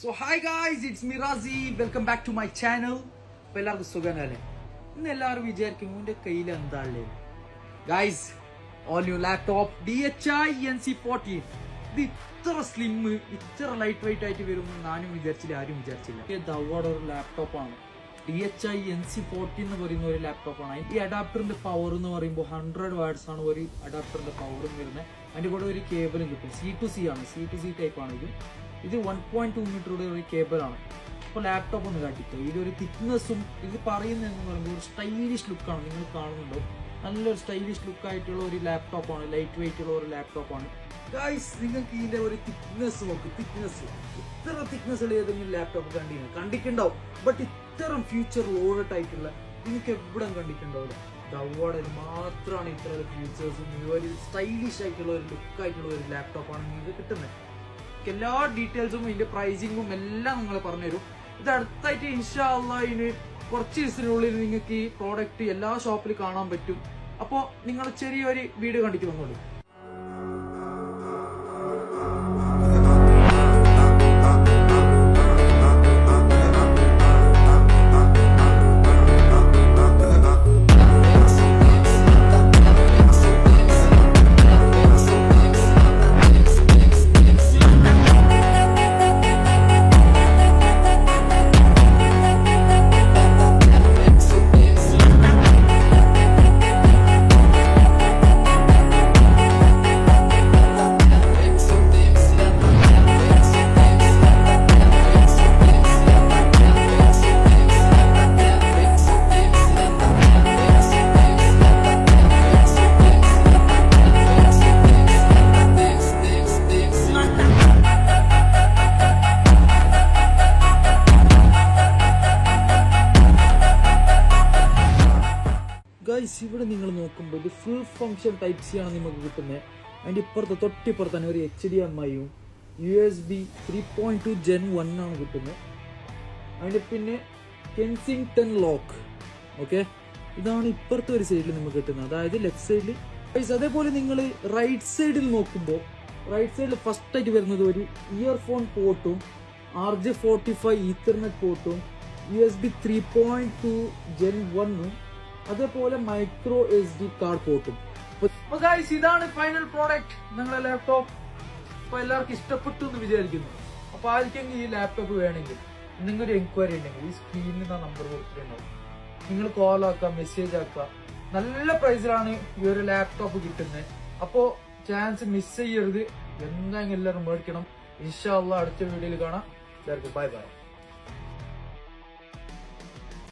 So hi guys, it's me Razi. Welcome back to my channel. അപ്പോൾ എല്ലാവർക്കും സുഖമല്ലേ? ഇന്ന് എല്ലാവരും വിചാരിക്കും എൻ്റെ കയ്യിൽ എന്താ ഉള്ളത്. Guys, all new laptop DHI NC14. ഇത് ഇത്ര സ്ലിം, ഇത്ര ലൈറ്റ് വെയിറ്റ് ആയിട്ട് വരുമെന്ന് ഞാനും വിചാരിച്ചില്ല, ആരും വിചാരിച്ചില്ല. ഇത് അവയുടെ ഒരു ലാപ്ടോപ്പാണ്. DHI NC14 എന്ന് പറയുന്ന ഒരു ലാപ്ടോപ്പാണ്. ഈ അഡാപ്റ്ററിന്റെ പവർ എന്ന് പറയുമ്പോൾ 100 വാട്ട്സ് ആണ് ഒരു അഡാപ്റ്ററിന്റെ പവർ വരുന്നത്. അതിന്റെ കൂടെ ഒരു കേബിളും കിട്ടും. C2C ആണ്, C2C ടൈപ്പ് ആണ് ഇത് 1.2 മീറ്ററുടെ ഒരു കേബിളാണ്. അപ്പോൾ ലാപ്ടോപ്പ് ഒന്ന് കാട്ടിട്ടോ. ഇതൊരു തിക്നെസ്സും ഇത് പറയുന്നതെന്ന് പറയുമ്പോൾ ഒരു സ്റ്റൈലിഷ് ലുക്കാണ്. നിങ്ങൾ കാണുന്നുണ്ടോ? നല്ലൊരു സ്റ്റൈലിഷ് ലുക്ക് ആയിട്ടുള്ള ഒരു ലാപ്ടോപ്പാണ്, ലൈറ്റ് വെയിറ്റ് ഉള്ള ഒരു ലാപ്ടോപ്പാണ്. ഗൈസ്, നിങ്ങൾക്ക് ഇതിന്റെ ഒരു തിക്നെസ് നോക്ക്. ഇത്ര തിക്നെസ് ഉള്ള ഏതെങ്കിലും ലാപ്ടോപ്പ് കണ്ടിട്ടുണ്ടാവും. ബട്ട് ഇത്തരം ഫ്യൂച്ചർ ലോഡഡ് ആയിട്ടുള്ള നിങ്ങൾക്ക് എവിടെ കണ്ടിട്ടുണ്ടാവില്ല. ഡവോടെ മാത്രമാണ് ഇത്ര ഫ്യൂച്ചേഴ്സും ഒരു സ്റ്റൈലിഷ് ആയിട്ടുള്ള ഒരു ലുക്ക് ആയിട്ടുള്ള ഒരു ലാപ്ടോപ്പാണ് നിങ്ങൾക്ക് കിട്ടുന്നത്. എല്ലാ ഡീറ്റെയിൽസും ഇതിന്റെ പ്രൈസിങ്ങും എല്ലാം നിങ്ങൾ പറഞ്ഞുതരും. ഇത് അടുത്തായിട്ട് ഇൻഷാ അല്ലാഹ് ഇതിന് കുറച്ച് ദിവസത്തിനുള്ളിൽ നിങ്ങൾക്ക് ഈ പ്രോഡക്റ്റ് എല്ലാ ഷോപ്പിൽ കാണാൻ പറ്റും. അപ്പോൾ നിങ്ങൾ ചെറിയൊരു വീഡിയോ കണ്ടിട്ട് വന്നോളൂ. ഗൈസ്, ഇവിടെ നിങ്ങൾ നോക്കുമ്പോൾ ഇത് ഫുൾ ഫംഗ്ഷൻ ടൈപ്പ് സി ആണ് നിങ്ങൾക്ക് കിട്ടുന്നത്. അതിൻ്റെ തൊട്ടിപ്പുറത്ത് തന്നെ ഒരു HDMI-യും USB 3.2 Gen 1 ആണ് കിട്ടുന്നത്. അതിൻ്റെ പിന്നെ കെൻസിംഗ്ടൺ ലോക്ക്. ഓക്കെ, ഇതാണ് ഇപ്പുറത്തെ ഒരു സൈഡിൽ നമുക്ക് കിട്ടുന്നത്, അതായത് ലെഫ്റ്റ് സൈഡിൽ. ഗൈസ്, അതേപോലെ നിങ്ങൾ റൈറ്റ് സൈഡിൽ നോക്കുമ്പോൾ റൈറ്റ് സൈഡിൽ ഫസ്റ്റ് ആയിട്ട് വരുന്നത് ഒരു ഇയർഫോൺ പോർട്ടും RJ45 ഈത്തർനെറ്റ് പോർട്ടും USB 3.2 Gen 1-ഉം അതേപോലെ മൈക്രോ SD കാർഡ് പോർട്ടും. അപ്പൊ ഗൈസ്, ഇതാണ് ഫൈനൽ പ്രോഡക്റ്റ്, നിങ്ങളുടെ ലാപ്ടോപ്പ്. അപ്പൊ എല്ലാവർക്കും ഇഷ്ടപ്പെട്ടു എന്ന് വിചാരിക്കുന്നു. അപ്പൊ ആർക്കെങ്കിലും ഈ ലാപ്ടോപ്പ് വേണമെങ്കിൽ നിങ്ങളുടെ എൻക്വയറി ഉണ്ടെങ്കിൽ ഈ സ്ക്രീനിൽ നിന്ന് നമ്പർ കൊടുത്തിട്ടുണ്ടാവും. നിങ്ങൾ കോൾ ആക്കുക, മെസ്സേജ് ആക്കുക. നല്ല പ്രൈസിലാണ് ഈ ഒരു ലാപ്ടോപ്പ് കിട്ടുന്നത്. അപ്പോ ചാൻസ് മിസ് ചെയ്യരുത്. എന്തായാലും എല്ലാവരും മേടിക്കണം. ഇൻഷാ അല്ലാഹ് അടുത്ത വീഡിയോയിൽ കാണാം. എല്ലാവർക്കും ബൈ ബൈ.